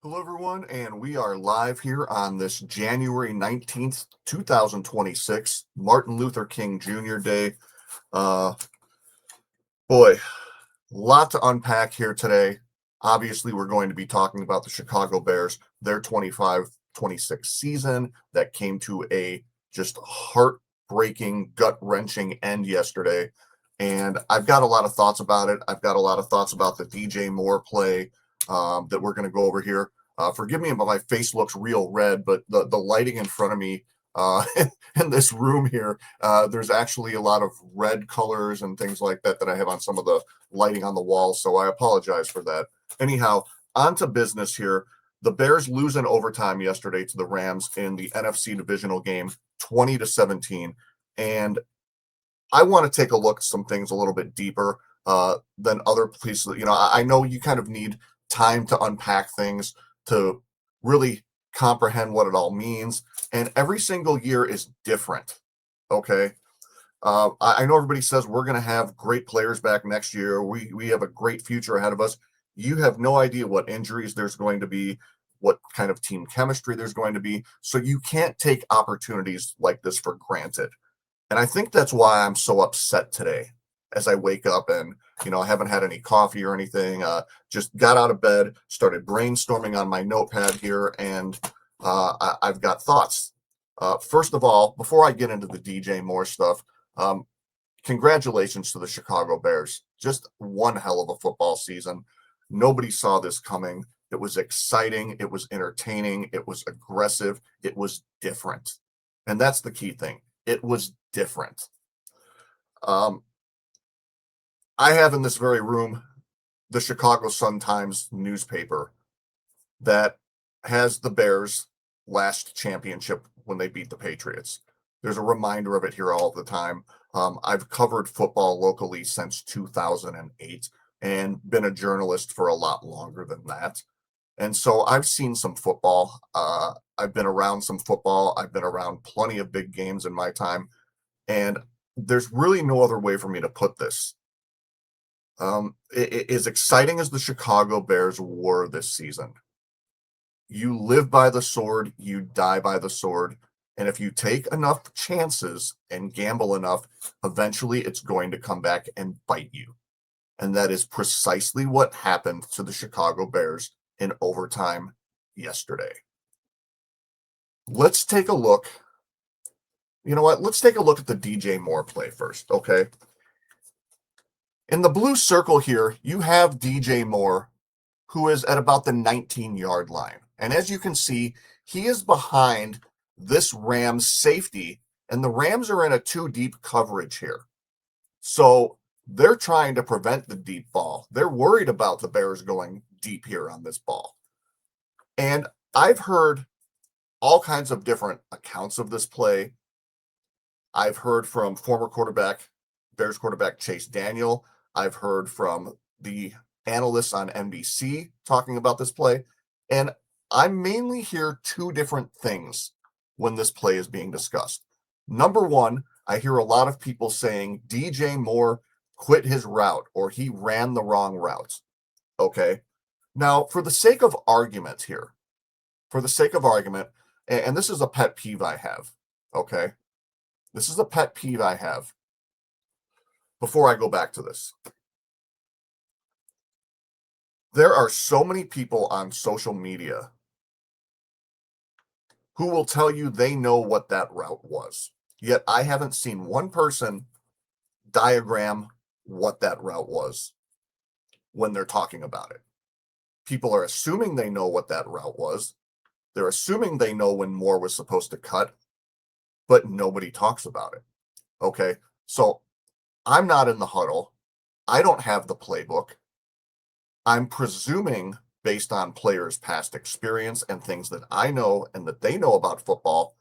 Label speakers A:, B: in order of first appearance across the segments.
A: Hello, everyone, and we are live here on this January 19th, 2026, Martin Luther King Jr. Day. Uh, boy, a lot to unpack here today. Obviously, we're going to be talking about the Chicago Bears, their 25-26 season that came to a just heartbreaking, gut-wrenching end yesterday. And I've got a lot of thoughts about it. I've got a lot of thoughts about the DJ Moore play that we're going to go over here. Forgive me, but my face looks real red, but the lighting in front of me uh, in this room here, there's actually a lot of red colors and things like that that I have on some of the lighting on the wall. So I apologize for that. Anyhow, on to business here. The Bears lose in overtime yesterday to the Rams in the NFC divisional game, 20-17. And I want to take a look at some things a little bit deeper than other places. I know you kind of need time to unpack things to really comprehend what it all means. And every single year is different. Okay. I know everybody says we're going to have great players back next year. We have a great future ahead of us. You have no idea what injuries there's going to be, what kind of team chemistry there's going to be. So you can't take opportunities like this for granted. And I think that's why I'm so upset today as I wake up and, I haven't had any coffee or anything. Just got out of bed, started brainstorming on my notepad here, and I've got thoughts. First of all, before I get into the DJ Moore stuff, um, congratulations to the Chicago Bears. Just one hell of a football season. Nobody saw this coming. It was exciting. It was entertaining. It was aggressive. It was different. And that's the key thing. It was different. Um, I have in this very room the Chicago Sun-Times newspaper that has the Bears' last championship when they beat the Patriots. There's a reminder of it here all the time. I've covered football locally since 2008 and been a journalist for a lot longer than that. And so I've seen some football. I've been around some football. I've been around plenty of big games in my time. And there's really no other way for me to put this. As exciting as the Chicago Bears were this season, you live by the sword, you die by the sword. And if you take enough chances and gamble enough, eventually it's going to come back and bite you. And that is precisely what happened to the Chicago Bears in overtime yesterday. Let's take a look. You know what? Let's take a look at the DJ Moore play first, okay? In the blue circle here, you have DJ Moore, who is at about the 19-yard line. And as you can see, he is behind this Rams safety, and the Rams are in a too-deep coverage here. So they're trying to prevent the deep ball. They're worried about the Bears going deep here on this ball. And I've heard all kinds of different accounts of this play. I've heard from former Bears quarterback Chase Daniel. I've heard from the analysts on NBC talking about this play. And I mainly hear two different things when this play is being discussed. Number one, I hear a lot of people saying DJ Moore quit his route or he ran the wrong route. Okay. Now, for the sake of argument here, and this is a pet peeve I have. Okay. This is a pet peeve I have. Before I go back to this, there are so many people on social media who will tell you they know what that route was. Yet I haven't seen one person diagram what that route was when they're talking about it. People are assuming they know what that route was. They're assuming they know when Moore was supposed to cut, but nobody talks about it. Okay, so I'm not in the huddle. I don't have the playbook. I'm presuming, based on players' past experience and things that I know and that they know about football,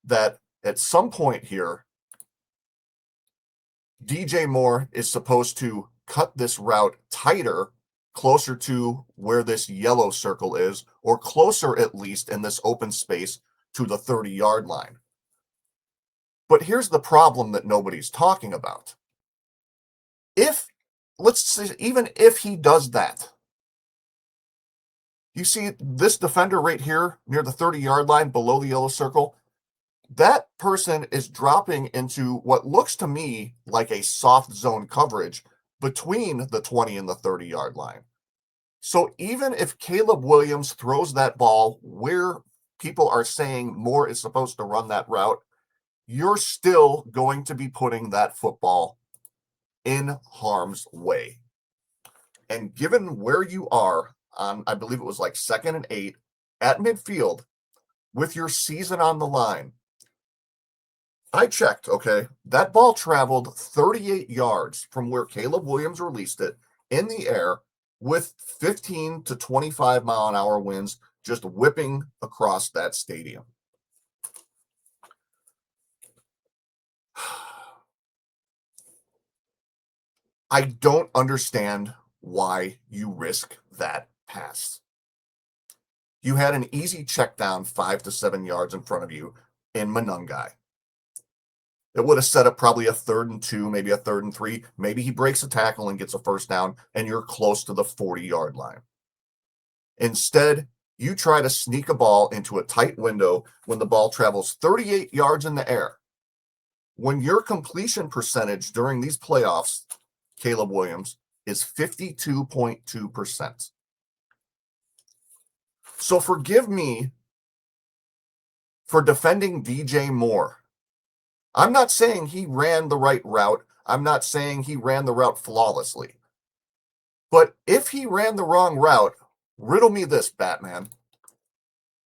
A: that at some point here, DJ Moore is supposed to cut this route tighter, closer to where this yellow circle is, or closer at least in this open space to the 30-yard line. But here's the problem that nobody's talking about. Let's say, even if he does that, You see this defender right here near the 30-yard line below the yellow circle? That person is dropping into what looks to me like a soft zone coverage between the 20 and the 30-yard line. So even if Caleb Williams throws that ball where people are saying Moore is supposed to run that route, you're still going to be putting that football in harm's way. And given where you are on, I believe it was like 2nd and 8 at midfield with your season on the line, I checked, okay? That ball traveled 38 yards from where Caleb Williams released it in the air with 15 to 25 mile an hour winds just whipping across that stadium. I don't understand why you risk that pass. You had an easy check down 5 to 7 yards in front of you in Monangai. It would have set up probably a 3rd and 2, maybe a 3rd and 3. Maybe he breaks a tackle and gets a first down, and you're close to the 40-yard line. Instead, you try to sneak a ball into a tight window when the ball travels 38 yards in the air. When your completion percentage during these playoffs, Caleb Williams, is 52.2%. So forgive me for defending DJ Moore. I'm not saying he ran the right route. I'm not saying he ran the route flawlessly. But if he ran the wrong route, riddle me this, Batman.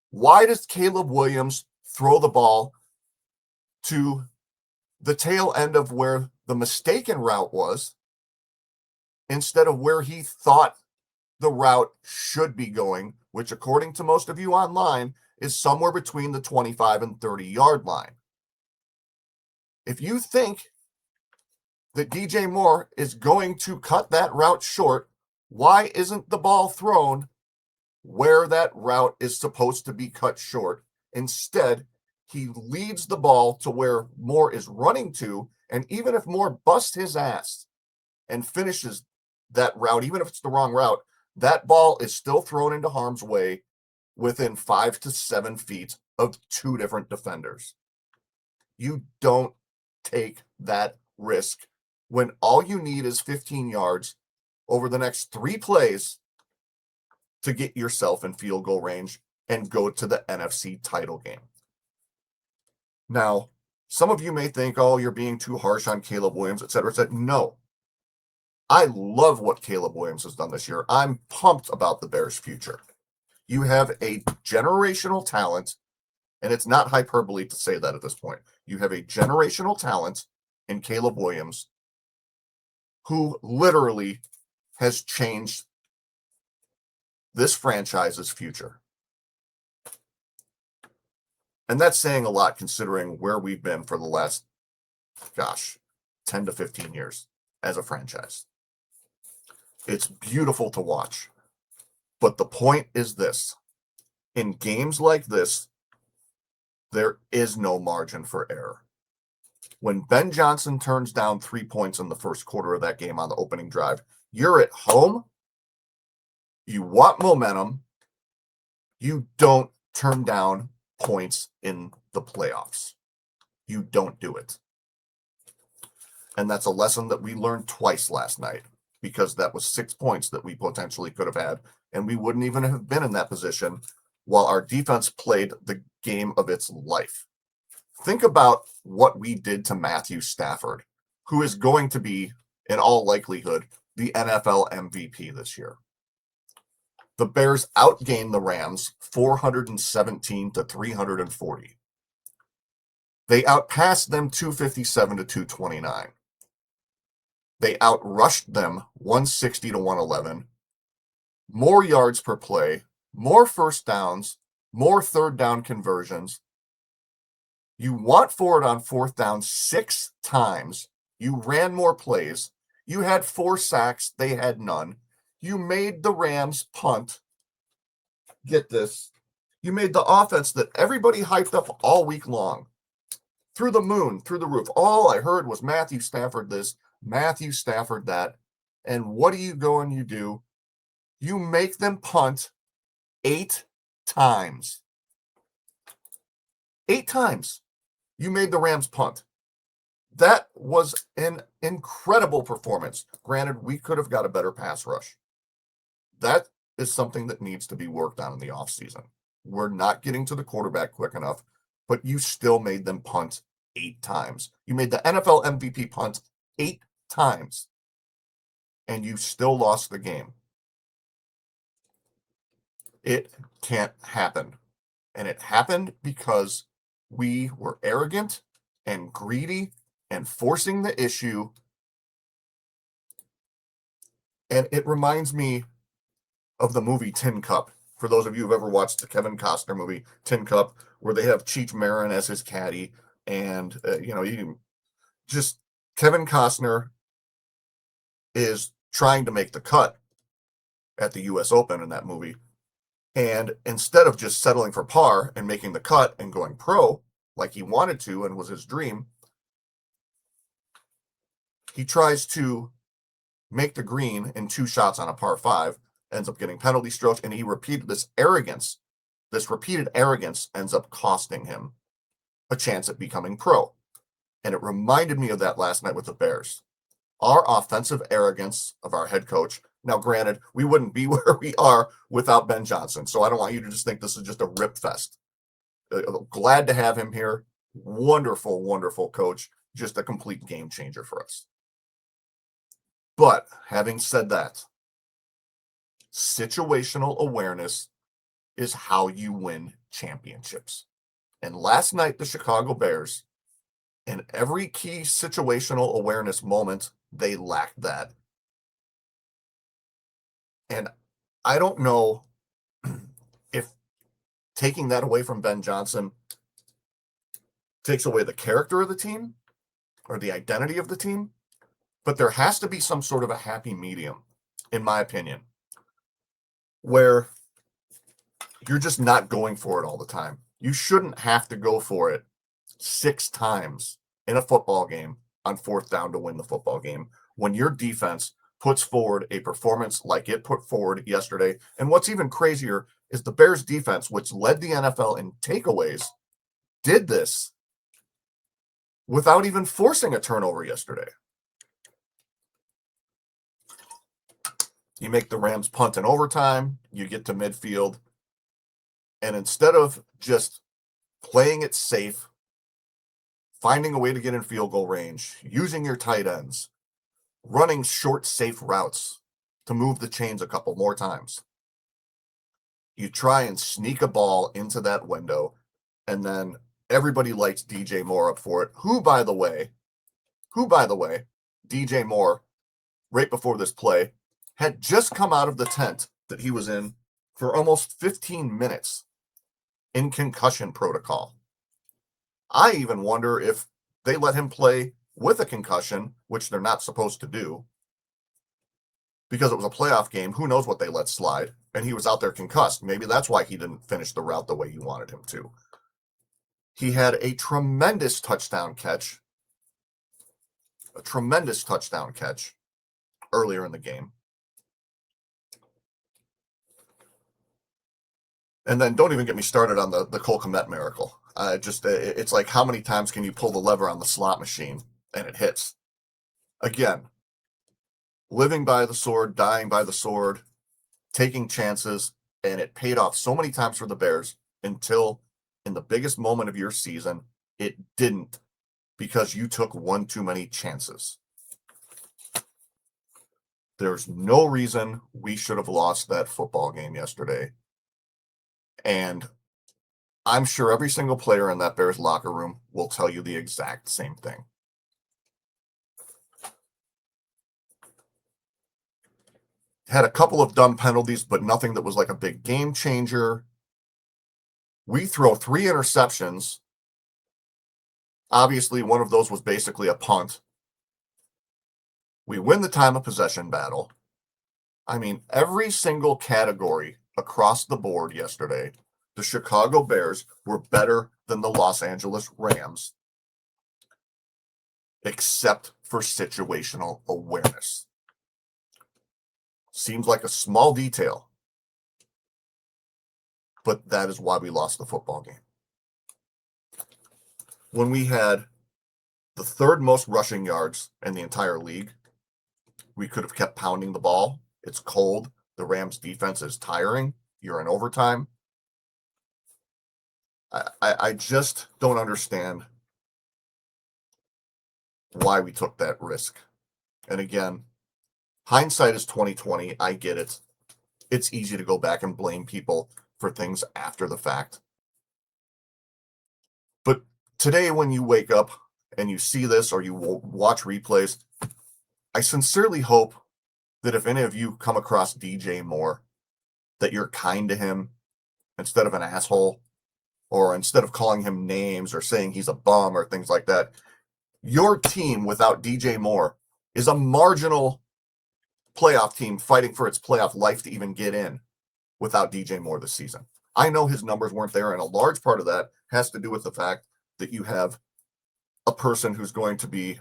A: Why does Caleb Williams throw the ball to the tail end of where the mistaken route was instead of where he thought the route should be going, which according to most of you online is somewhere between the 25 and 30-yard line? If you think that DJ Moore is going to cut that route short, why isn't the ball thrown where that route is supposed to be cut short? Instead, he leads the ball to where Moore is running to, and even if Moore busts his ass and finishes that route, even if it's the wrong route, that ball is still thrown into harm's way within 5 to 7 feet of 2 different defenders. You don't take that risk when all you need is 15 yards over the next 3 plays to get yourself in field goal range and go to the NFC title game. Now, some of you may think, oh, you're being too harsh on Caleb Williams, et cetera, et cetera. No. I love what Caleb Williams has done this year. I'm pumped about the Bears' future. You have a generational talent, and it's not hyperbole to say that at this point. You have a generational talent in Caleb Williams who literally has changed this franchise's future. And that's saying a lot considering where we've been for the last, 10 to 15 years as a franchise. It's beautiful to watch. But the point is this. In games like this, there is no margin for error. When Ben Johnson turns down 3 points in the first quarter of that game on the opening drive, you're at home. You want momentum. You don't turn down points in the playoffs. You don't do it. And that's a lesson that we learned twice last night, because that was 6 points that we potentially could have had, and we wouldn't even have been in that position while our defense played the game of its life. Think about what we did to Matthew Stafford, who is going to be, in all likelihood, the NFL MVP this year. The Bears outgained the Rams 417 to 340. They outpassed them 257 to 229. They outrushed them 160 to 111. More yards per play, more first downs, more third down conversions. You want for it on fourth down 6 times. You ran more plays. You had 4 sacks. They had none. You made the Rams punt. Get this. You made the offense that everybody hyped up all week long. Through the moon, through the roof. All I heard was Matthew Stafford this, Matthew Stafford that. And what do you go and you do? You make them punt 8 times. 8 times you made the Rams punt. That was an incredible performance. Granted, we could have got a better pass rush. That is something that needs to be worked on in the offseason. We're not getting to the quarterback quick enough, but you still made them punt 8 times. You made the NFL MVP punt 8 times, and you still lost the game. It can't happen. And it happened because we were arrogant and greedy and forcing the issue. And it reminds me of the movie Tin Cup. For those of you who've ever watched the Kevin Costner movie Tin Cup, where they have Cheech Marin as his caddy, and just Kevin Costner is trying to make the cut at the U.S. Open in that movie, and instead of just settling for par and making the cut and going pro like he wanted to and was his dream, he tries to make the green in 2 shots on a par 5, ends up getting penalty strokes, and he repeated this arrogance. This repeated arrogance ends up costing him a chance at becoming pro. And it reminded me of that last night with the Bears. Our offensive arrogance of our head coach. Now, granted, we wouldn't be where we are without Ben Johnson. So I don't want you to just think this is just a rip fest. Glad to have him here. Wonderful, wonderful coach. Just a complete game changer for us. But having said that, situational awareness is how you win championships. And last night, the Chicago Bears, in every key situational awareness moment, they lacked that. And I don't know if taking that away from Ben Johnson takes away the character of the team or the identity of the team, but there has to be some sort of a happy medium, in my opinion, where you're just not going for it all the time. You shouldn't have to go for it 6 times in a football game on 4th down to win the football game when your defense puts forward a performance like it put forward yesterday. And what's even crazier is the Bears defense, which led the NFL in takeaways, did this without even forcing a turnover yesterday. You make the Rams punt in overtime, you get to midfield, and instead of just playing it safe, finding a way to get in field goal range, using your tight ends, running short, safe routes to move the chains a couple more times, you try and sneak a ball into that window, and then everybody lights DJ Moore up for it, who, by the way, DJ Moore, right before this play, had just come out of the tent that he was in for almost 15 minutes in concussion protocol. I even wonder if they let him play with a concussion, which they're not supposed to do, because it was a playoff game. Who knows what they let slide? And he was out there concussed. Maybe that's why he didn't finish the route the way you wanted him to. He had a tremendous touchdown catch earlier in the game. And then don't even get me started on the Cole Kmet miracle. It's like, how many times can you pull the lever on the slot machine and it hits? Again, living by the sword, dying by the sword, taking chances, and it paid off so many times for the Bears until in the biggest moment of your season, it didn't, because you took one too many chances. There's no reason we should have lost that football game yesterday. And I'm sure every single player in that Bears locker room will tell you the exact same thing. Had a couple of dumb penalties, but nothing that was like a big game changer. We throw 3 interceptions. Obviously, one of those was basically a punt. We win the time of possession battle. I mean, every single category across the board yesterday, the Chicago Bears were better than the Los Angeles Rams, except for situational awareness. Seems like a small detail, but that is why we lost the football game. When we had the third most rushing yards in the entire league, we could have kept pounding the ball. It's cold. The Rams defense is tiring. You're in overtime. I just don't understand why we took that risk. And again, hindsight is 2020. I get it. It's easy to go back and blame people for things after the fact. But today, when you wake up and you see this or you watch replays, I sincerely hope that if any of you come across DJ Moore, that you're kind to him instead of an asshole, or instead of calling him names or saying he's a bum or things like that. Your team without DJ Moore is a marginal playoff team fighting for its playoff life to even get in without DJ Moore this season. I know his numbers weren't there, and a large part of that has to do with the fact that you have a person who's going to be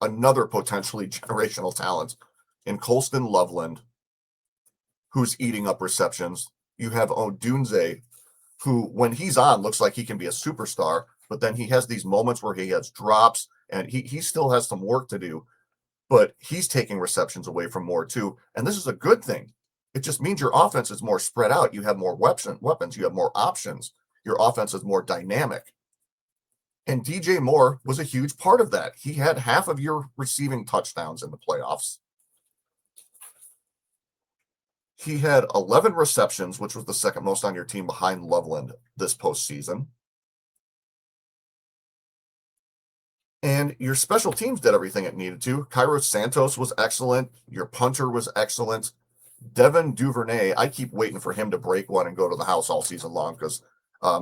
A: another potentially generational talent in Colston Loveland, who's eating up receptions. You have Odunze, who, when he's on, looks like he can be a superstar, but then he has these moments where he has drops, and he still has some work to do, but he's taking receptions away from Moore too. And this is a good thing. It just means your offense is more spread out. You have more weapons. You have more options. Your offense is more dynamic. And DJ Moore was a huge part of that. He had half of your receiving touchdowns in the playoffs. He had 11 receptions, which was the second most on your team behind Loveland this postseason. And your special teams did everything it needed to. Cairo Santos was excellent. Your punter was excellent. Devin Duvernay, I keep waiting for him to break one and go to the house all season long because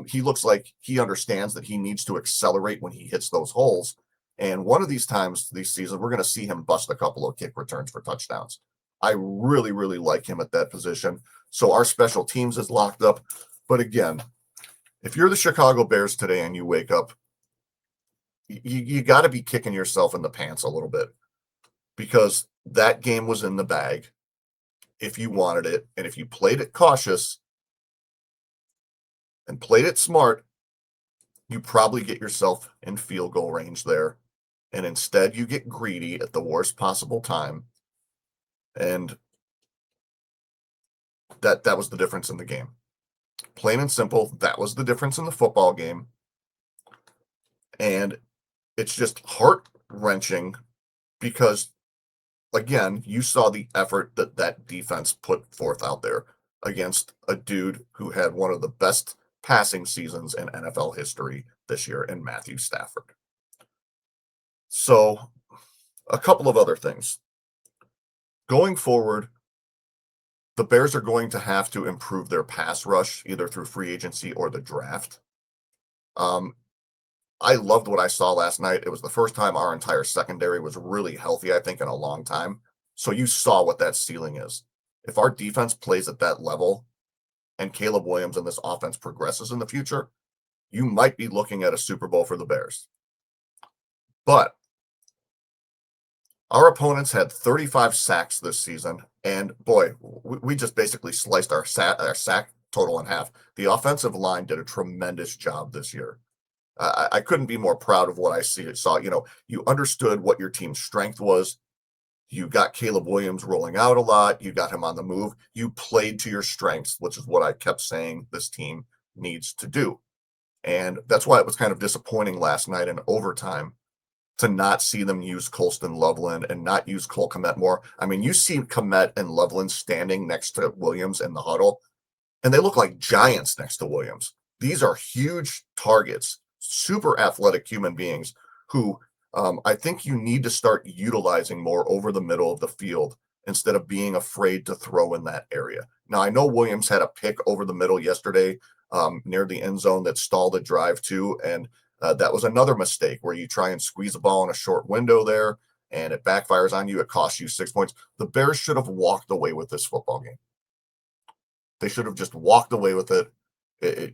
A: he looks like he understands that he needs to accelerate when he hits those holes. And one of these times this season, we're going to see him bust a couple of kick returns for touchdowns. I really, really like him at that position. So our special teams is locked up. But again, if you're the Chicago Bears today and you wake up, you got to be kicking yourself in the pants a little bit because that game was in the bag if you wanted it. And if you played it cautious and played it smart, you probably get yourself in field goal range there. And instead, you get greedy at the worst possible time. And that was the difference in the game. Plain and simple, that was the difference in the football game. And it's just heart-wrenching because, again, you saw the effort that defense put forth out there against a dude who had one of the best passing seasons in NFL history this year in Matthew Stafford. So, a couple of other things. Going forward, the Bears are going to have to improve their pass rush either through free agency or the draft. I loved what I saw last night. It was the first time our entire secondary was really healthy, I think, in a long time. So you saw what that ceiling is. If our defense plays at that level and Caleb Williams and this offense progresses in the future, you might be looking at a Super Bowl for the Bears. But our opponents had 35 sacks this season, and boy, we just basically sliced our sack total in half. The offensive line did a tremendous job this year. I couldn't be more proud of what I saw. You know, you understood what your team's strength was. You got Caleb Williams rolling out a lot. You got him on the move. You played to your strengths, which is what I kept saying this team needs to do. And that's why it was kind of disappointing last night in overtime to not see them use Colston Loveland and not use Cole Kmet more. I mean, you see Kmet and Loveland standing next to Williams in the huddle, and they look like giants next to Williams. These are huge targets, super athletic human beings who I think you need to start utilizing more over the middle of the field instead of being afraid to throw in that area. Now, I know Williams had a pick over the middle yesterday near the end zone that stalled a drive too, and that was another mistake where you try and squeeze a ball in a short window there and it backfires on you. It costs you 6 points. The Bears should have walked away with this football game. They should have just walked away with it.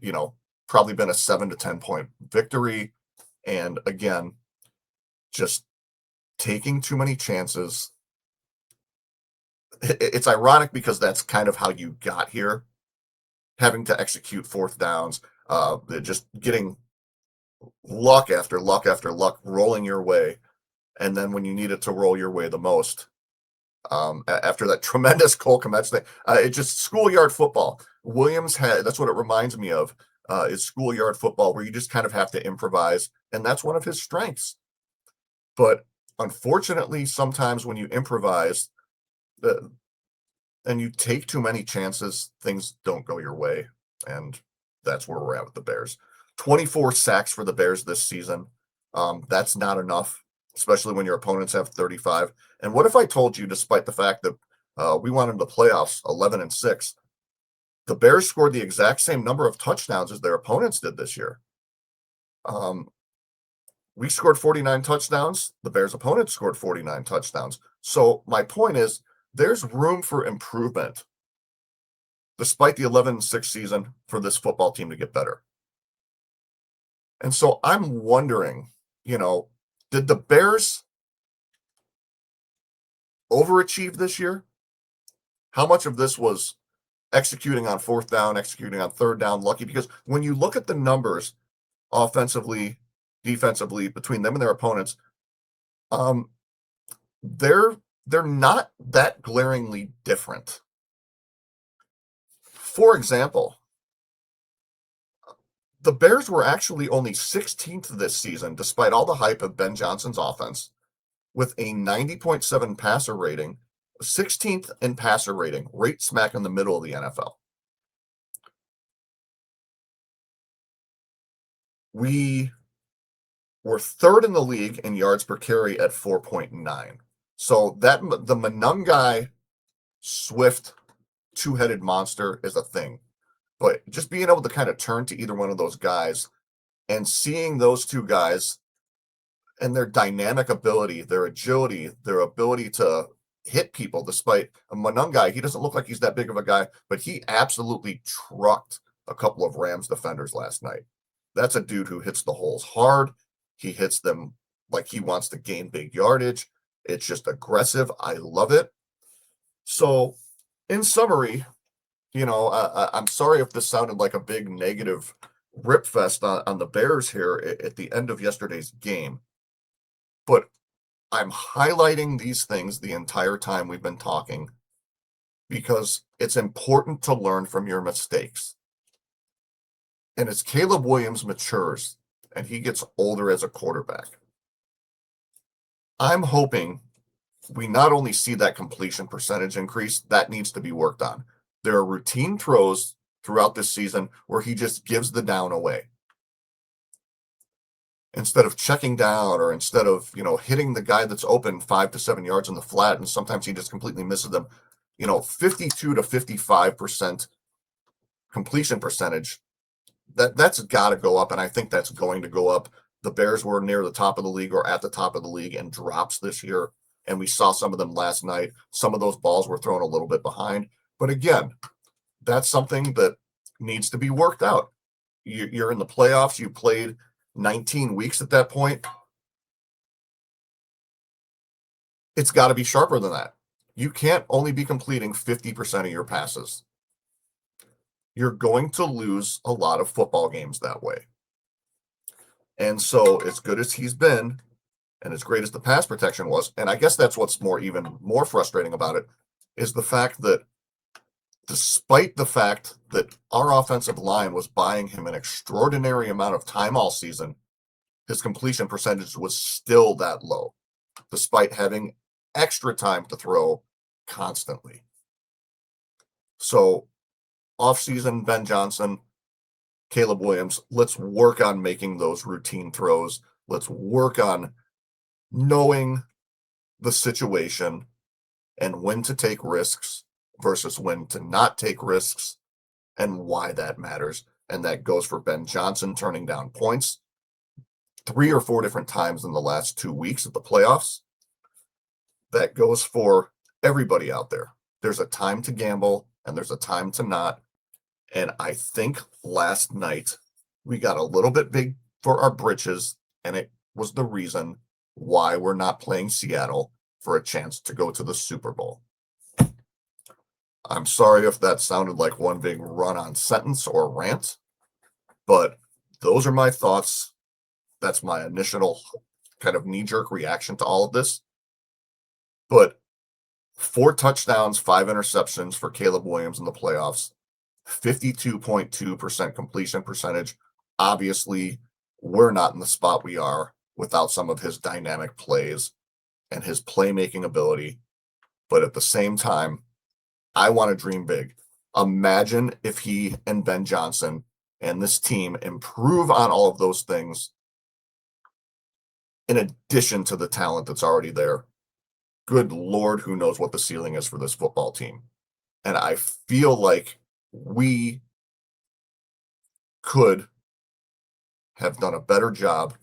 A: You know, probably been a 7 to 10 point victory. And again, just taking too many chances. It's ironic because that's kind of how you got here. having to execute fourth downs, just getting luck after luck after luck rolling your way. And then when you need it to roll your way the most, after that tremendous Cole Kmet thing, it just schoolyard football. Williams that's what it reminds me of, is schoolyard football, where you just kind of have to improvise. And that's one of his strengths. But unfortunately, sometimes when you improvise and you take too many chances, things don't go your way. And that's where we're at with the Bears. 24 sacks for the Bears this season. That's not enough, especially when your opponents have 35. And what if I told you, despite the fact that we went into the playoffs 11-6, the Bears scored the exact same number of touchdowns as their opponents did this year? We scored 49 touchdowns. The Bears' opponents scored 49 touchdowns. So my point is, there's room for improvement, despite the 11-6 season, for this football team to get better. And so I'm wondering, did the Bears overachieve this year? How much of this was executing on fourth down, executing on third down, lucky? Because when you look at the numbers offensively, defensively, between them and their opponents, they're not that glaringly different. For example, the Bears were actually only 16th this season, despite all the hype of Ben Johnson's offense, with a 90.7 passer rating, 16th in passer rating, right smack in the middle of the NFL. We were third in the league in yards per carry at 4.9. So the Monangai Swift two-headed monster is a thing. But just being able to kind of turn to either one of those guys and seeing those two guys and their dynamic ability, their agility, their ability to hit people, despite Monangai, he doesn't look like he's that big of a guy, but he absolutely trucked a couple of Rams defenders last night. That's a dude who hits the holes hard. He hits them like he wants to gain big yardage. It's just aggressive. I love it. So, in summary, I'm sorry if this sounded like a big negative rip fest on the Bears here at the end of yesterday's game, but I'm highlighting these things the entire time we've been talking because it's important to learn from your mistakes. And as Caleb Williams matures and he gets older as a quarterback, I'm hoping we not only see that completion percentage increase, that needs to be worked on. There are routine throws throughout this season where he just gives the down away. Instead of checking down or instead of, hitting the guy that's open 5 to 7 yards in the flat, and sometimes he just completely misses them, 52 to 55% completion percentage, that's got to go up, and I think that's going to go up. The Bears were near the top of the league or at the top of the league in drops this year, and we saw some of them last night. Some of those balls were thrown a little bit behind. But again, that's something that needs to be worked out. You're in the playoffs. You played 19 weeks at that point. It's got to be sharper than that. You can't only be completing 50% of your passes. You're going to lose a lot of football games that way. And so as good as he's been and as great as the pass protection was, and I guess that's what's even more frustrating about it, is the fact that despite the fact that our offensive line was buying him an extraordinary amount of time all season, his completion percentage was still that low, despite having extra time to throw constantly. So, off-season, Ben Johnson, Caleb Williams, let's work on making those routine throws. Let's work on knowing the situation and when to take risks versus when to not take risks and why that matters. And that goes for Ben Johnson turning down points 3 or 4 different times in the last 2 weeks of the playoffs. That goes for everybody out there. There's a time to gamble and there's a time to not. And I think last night we got a little bit big for our britches, and it was the reason why we're not playing Seattle for a chance to go to the Super Bowl. I'm sorry if that sounded like one big run-on sentence or rant, but those are my thoughts. That's my initial kind of knee-jerk reaction to all of this. But 4 touchdowns, 5 interceptions for Caleb Williams in the playoffs, 52.2% completion percentage. Obviously, we're not in the spot we are without some of his dynamic plays and his playmaking ability. But at the same time, I want to dream big. Imagine if he and Ben Johnson and this team improve on all of those things in addition to the talent that's already there. Good Lord, who knows what the ceiling is for this football team. And I feel like we could have done a better job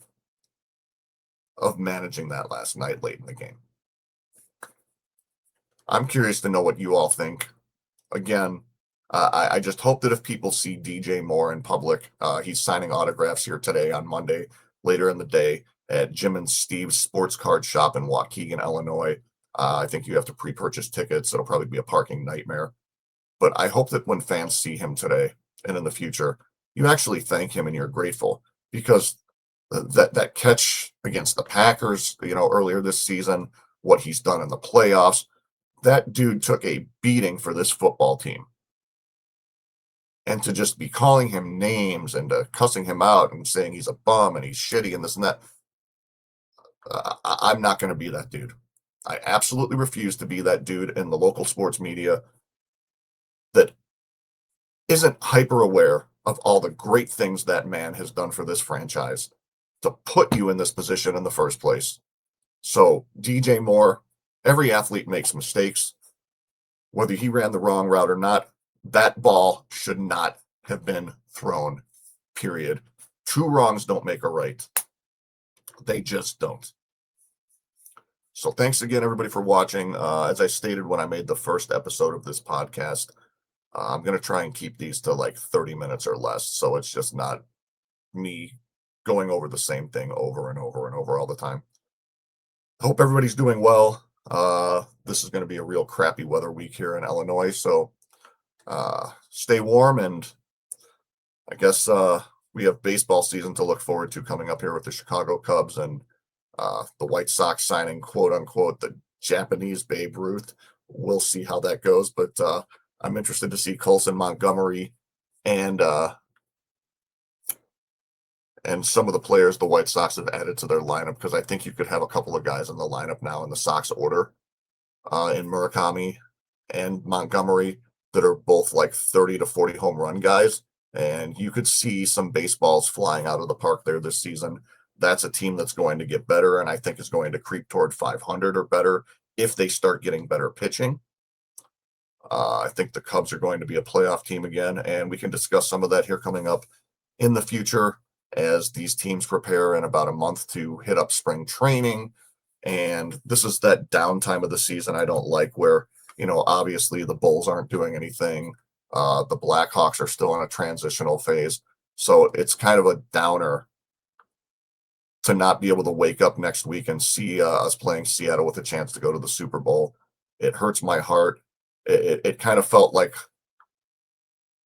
A: of managing that last night late in the game. I'm curious to know what you all think. Again, I just hope that if people see DJ Moore in public, he's signing autographs here today on Monday, later in the day at Jim and Steve's Sports Card Shop in Waukegan, Illinois. I think you have to pre-purchase tickets. It'll probably be a parking nightmare. But I hope that when fans see him today and in the future, you actually thank him and you're grateful, because that catch against the Packers, earlier this season, what he's done in the playoffs, that dude took a beating for this football team. And to just be calling him names and cussing him out and saying he's a bum and he's shitty and this and that, I'm not going to be that dude. I absolutely refuse to be that dude in the local sports media that isn't hyper aware of all the great things that man has done for this franchise to put you in this position in the first place. So DJ Moore, every athlete makes mistakes. Whether he ran the wrong route or not, that ball should not have been thrown, period. 2 wrongs don't make a right. They just don't. So thanks again, everybody, for watching. As I stated when I made the first episode of this podcast, I'm going to try and keep these to like 30 minutes or less, so it's just not me going over the same thing over and over and over all the time. I hope everybody's doing well. This is going to be a real crappy weather week here in Illinois, so stay warm, and I guess we have baseball season to look forward to coming up here with the Chicago Cubs and the White Sox signing, quote unquote, the Japanese Babe Ruth. We'll see how that goes, but I'm interested to see Colson Montgomery and some of the players the White Sox have added to their lineup, because I think you could have a couple of guys in the lineup now in the Sox order in Murakami and Montgomery that are both like 30 to 40 home run guys, and you could see some baseballs flying out of the park there this season. That's a team that's going to get better, and I think is going to creep toward 500 or better if they start getting better pitching. I think the Cubs are going to be a playoff team again, and we can discuss some of that here coming up in the future as these teams prepare in about a month to hit up spring training. And this is that downtime of the season I don't like, where, obviously the Bulls aren't doing anything. The Blackhawks are still in a transitional phase. So it's kind of a downer to not be able to wake up next week and see us playing Seattle with a chance to go to the Super Bowl. It hurts my heart. It kind of felt like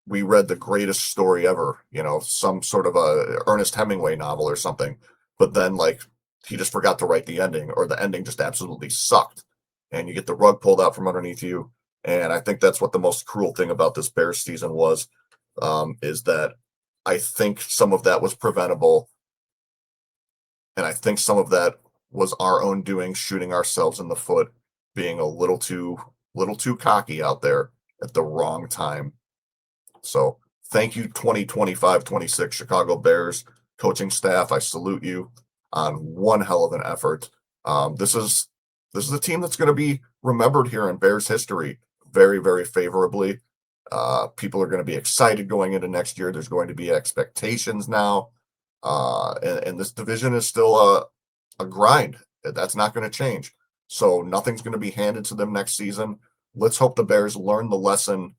A: we read the greatest story ever, some sort of a Ernest Hemingway novel or something, but then like he just forgot to write the ending, or the ending just absolutely sucked, and you get the rug pulled out from underneath you. And I think that's what the most cruel thing about this Bears season was, is that I think some of that was preventable, and I think some of that was our own doing, shooting ourselves in the foot, being a little too cocky out there at the wrong time. So thank you, 2025-26 Chicago Bears coaching staff. I salute you on one hell of an effort. This is a team that's going to be remembered here in Bears history very, very favorably. People are going to be excited going into next year. There's going to be expectations now. And this division is still a grind. That's not going to change. So nothing's going to be handed to them next season. Let's hope the Bears learn the lesson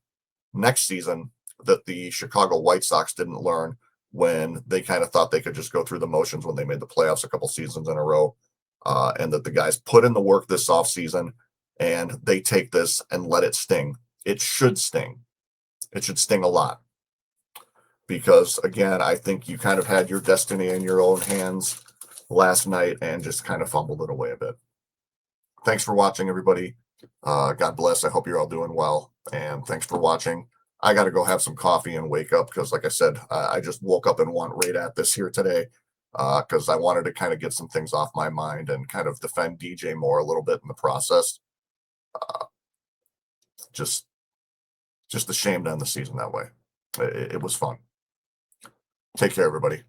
A: next season that the Chicago White Sox didn't learn when they kind of thought they could just go through the motions when they made the playoffs a couple seasons in a row, and that the guys put in the work this offseason and they take this and let it sting. it should sting. It should sting a lot because, again, I think you kind of had your destiny in your own hands last night and just kind of fumbled it away a bit. Thanks for watching, everybody. God bless. I hope you're all doing well. And thanks for watching. I got to go have some coffee and wake up because, like I said, I just woke up and want right at this here today because I wanted to kind of get some things off my mind and kind of defend DJ Moore a little bit in the process. Just a shame to end the season that way. It was fun. Take care, everybody.